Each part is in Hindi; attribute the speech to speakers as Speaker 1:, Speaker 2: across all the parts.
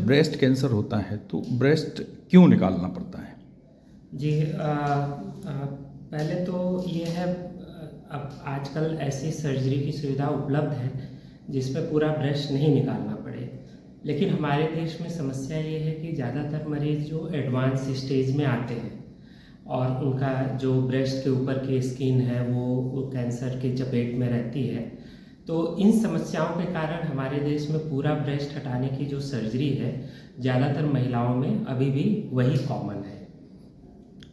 Speaker 1: ब्रेस्ट कैंसर होता है तो ब्रेस्ट क्यों निकालना पड़ता है?
Speaker 2: जी, पहले तो ये है, अब आजकल ऐसी सर्जरी की सुविधा उपलब्ध है जिसमें पूरा ब्रेस्ट नहीं निकालना पड़े। लेकिन हमारे देश में समस्या ये है कि ज़्यादातर मरीज़ जो एडवांस स्टेज में आते हैं और उनका जो ब्रेस्ट के ऊपर की स्किन है वो कैंसर की चपेट में रहती है, तो इन समस्याओं के कारण हमारे देश में पूरा ब्रेस्ट हटाने की जो सर्जरी है ज़्यादातर महिलाओं में अभी भी वही कॉमन है।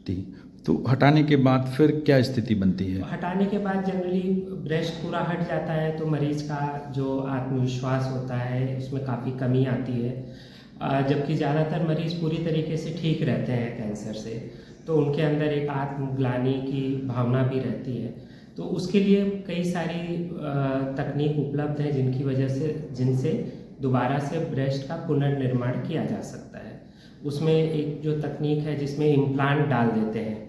Speaker 1: ठीक, तो हटाने के बाद फिर क्या स्थिति बनती है?
Speaker 2: हटाने के बाद जनरली ब्रेस्ट पूरा हट जाता है तो मरीज का जो आत्मविश्वास होता है उसमें काफ़ी कमी आती है, जबकि ज़्यादातर मरीज़ पूरी तरीके से ठीक रहते हैं कैंसर से, तो उनके अंदर एक आत्मग्लानि की भावना भी रहती है। तो उसके लिए कई सारी तकनीक उपलब्ध है जिनसे दोबारा से ब्रेस्ट का पुनर्निर्माण किया जा सकता है। उसमें एक जो तकनीक है जिसमें इम्प्लांट डाल देते हैं,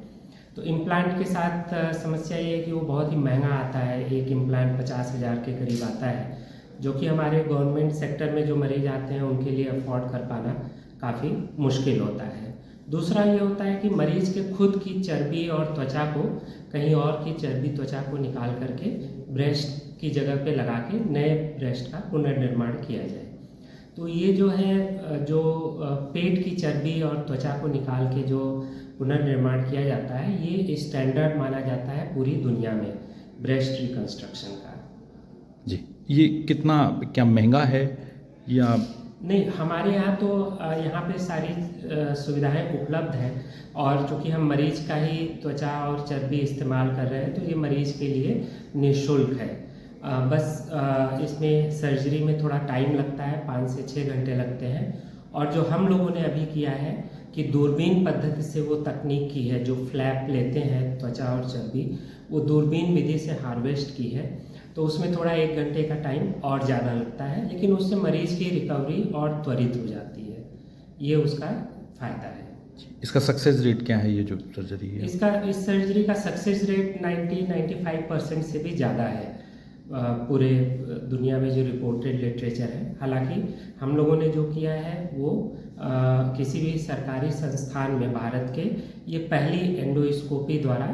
Speaker 2: तो इम्प्लांट के साथ समस्या ये है कि वो बहुत ही महंगा आता है। एक इम्प्लांट 50,000 के करीब आता है, जो कि हमारे गवर्नमेंट सेक्टर में जो मरीज आते हैं उनके लिए अफोर्ड कर पाना काफ़ी मुश्किल होता है। दूसरा ये होता है कि मरीज के खुद की चर्बी और त्वचा को कहीं और की चर्बी त्वचा को निकाल करके ब्रेस्ट की जगह पे लगा के नए ब्रेस्ट का पुनर्निर्माण किया जाए। तो ये जो है, जो पेट की चर्बी और त्वचा को निकाल के जो पुनर्निर्माण किया जाता है, ये स्टैंडर्ड माना जाता है पूरी दुनिया में ब्रेस्ट रिकंस्ट्रक्शन का।
Speaker 1: जी, ये कितना क्या महंगा है या?
Speaker 2: नहीं, हमारे यहाँ तो यहाँ पे सारी सुविधाएं उपलब्ध हैं, और चूँकि हम मरीज का ही त्वचा और चर्बी इस्तेमाल कर रहे हैं तो ये मरीज के लिए निःशुल्क है। बस इसमें सर्जरी में थोड़ा टाइम लगता है, 5 से 6 घंटे लगते हैं। और जो हम लोगों ने अभी किया है कि दूरबीन पद्धति से वो तकनीक की है, जो फ्लैप लेते हैं त्वचा और चर्बी, वो दूरबीन विधि से हार्वेस्ट की है, तो उसमें थोड़ा 1 घंटे का टाइम और ज़्यादा लगता है, लेकिन उससे मरीज़ की रिकवरी और त्वरित हो जाती है। ये उसका फ़ायदा है।
Speaker 1: इसका सक्सेस रेट क्या है, ये जो सर्जरी है?
Speaker 2: इस सर्जरी का सक्सेस रेट 90-95% से भी ज़्यादा है पूरे दुनिया में जो रिपोर्टेड लिटरेचर है। हालांकि हम लोगों ने जो किया है वो किसी भी सरकारी संस्थान में भारत के ये पहली एंडोस्कोपी द्वारा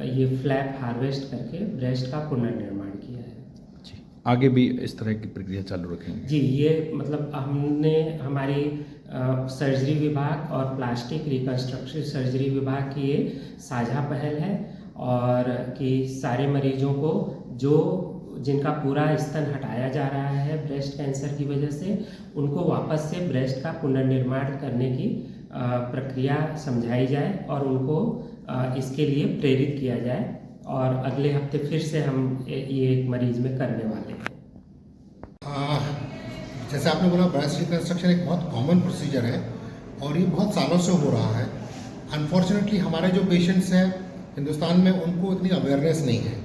Speaker 2: ये फ्लैप हार्वेस्ट करके ब्रेस्ट का पुनर्निर्माण किया है।
Speaker 1: जी, आगे भी इस तरह की प्रक्रिया चालू रखेंगे?
Speaker 2: जी, ये मतलब हमने हमारी सर्जरी विभाग और प्लास्टिक रिकंस्ट्रक्टिव सर्जरी विभाग की ये साझा पहल है, और कि सारे मरीजों को जिनका पूरा स्तन हटाया जा रहा है ब्रेस्ट कैंसर की वजह से, उनको वापस से ब्रेस्ट का पुनर्निर्माण करने की प्रक्रिया समझाई जाए और उनको इसके लिए प्रेरित किया जाए। और अगले हफ्ते फिर से हम ये एक मरीज में करने वाले हैं।
Speaker 3: जैसे आपने बोला, ब्रेस्ट रिकंस्ट्रक्शन एक बहुत कॉमन प्रोसीजर है और ये बहुत सालों से हो रहा है। अनफॉर्चुनेटली हमारे जो पेशेंट्स हैं हिंदुस्तान में, उनको इतनी अवेयरनेस नहीं है।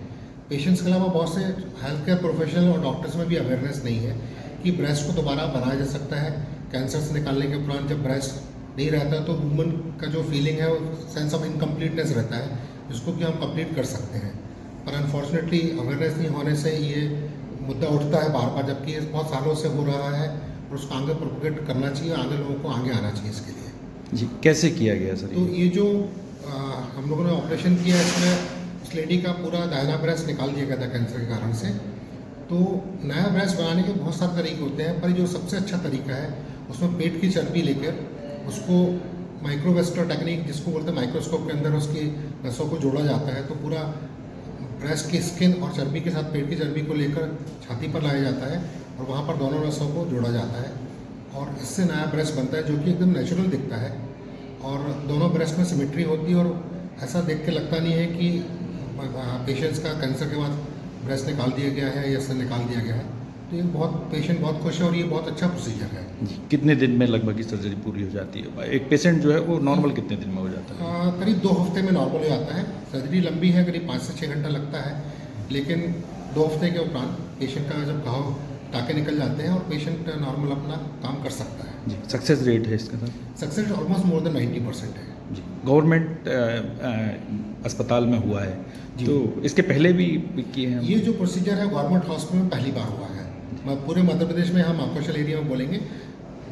Speaker 3: पेशेंट्स के अलावा बहुत से हेल्थ केयर प्रोफेशनल और डॉक्टर्स में भी अवेयरनेस नहीं है कि ब्रेस्ट को दोबारा बनाया जा सकता है। कैंसर से निकालने के उपरांत जब ब्रेस्ट नहीं रहता तो वुमन का जो फीलिंग है वो सेंस ऑफ इनकम्प्लीटनेस रहता है, जिसको कि हम कंप्लीट कर सकते हैं। पर अनफॉर्चुनेटली अवेयरनेस नहीं होने से ये मुद्दा उठता है बार बार, जबकि ये बहुत सालों से हो रहा है और उसको आगे प्रोपोगेट करना चाहिए, आगे लोगों को आगे आना चाहिए इसके लिए।
Speaker 1: जी, कैसे किया गया सर?
Speaker 3: तो ये जो हम लोगों ने ऑपरेशन किया, इसमें उस लेडी का पूरा दाहिना ब्रेस्ट निकाल दिया गया था कैंसर के कारण से। तो नया ब्रेस्ट बनाने के बहुत सारे तरीके होते हैं, पर जो सबसे अच्छा तरीका है उसमें पेट की चर्बी लेकर उसको माइक्रोवेस्कुलर टेक्निक, जिसको बोलते हैं माइक्रोस्कोप के अंदर उसकी नसों को जोड़ा जाता है। तो पूरा ब्रेस्ट की स्किन और चर्बी के साथ पेट की चर्बी को लेकर छाती पर लाया जाता है और वहाँ पर दोनों नसों को जोड़ा जाता है, और इससे नया ब्रेस्ट बनता है जो कि एकदम नेचुरल दिखता है और दोनों ब्रेस्ट में सिमेट्री होती है, और ऐसा देख के लगता नहीं है कि पेशेंट्स का कैंसर के बाद ब्रेस्ट निकाल दिया गया है या स्तन निकाल दिया गया है। तो ये पेशेंट बहुत खुश है और ये बहुत अच्छा प्रोसीजर है।
Speaker 1: जी, कितने दिन में लगभग ये सर्जरी पूरी हो जाती है? एक पेशेंट जो है वो नॉर्मल कितने दिन में हो जाता है?
Speaker 3: करीब 2 हफ्ते में नॉर्मल हो जाता है। सर्जरी लंबी है, करीब 5 से 6 घंटा लगता है, लेकिन 2 हफ्ते के उपरांत पेशेंट का जब घाव टाँके निकल जाते हैं और पेशेंट नॉर्मल अपना काम कर सकता है।
Speaker 1: जी, सक्सेस रेट है इसका sir?
Speaker 3: Success almost more than 90% है।
Speaker 1: जी, गवर्नमेंट अस्पताल में हुआ है, तो इसके पहले भी किए हैं?
Speaker 3: ये जो प्रोसीजर है गवर्नमेंट हॉस्पिटल में पहली बार हुआ है। पूरे मध्य प्रदेश में हम ऑपरेशनल एरिया में बोलेंगे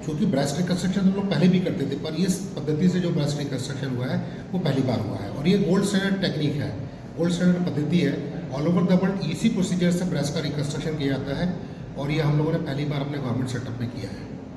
Speaker 3: क्योंकि ब्रेस्ट रिकन्स्ट्रक्शन हम लोग पहले भी करते थे, पर इस पद्धति से जो ब्रेस्ट रिकन्स्ट्रक्शन हुआ है वो पहली बार हुआ है। और ये गोल्ड स्टैंडर्ड टेक्निक है, गोल्ड स्टैंडर्ड पद्धति है। ऑल ओवर द वर्ल्ड इसी प्रोसीजर से ब्रेस्ट का रिकन्स्ट्रक्शन किया जाता है और ये हम लोगों ने पहली बार अपने गवर्नमेंट सेटअप में किया है।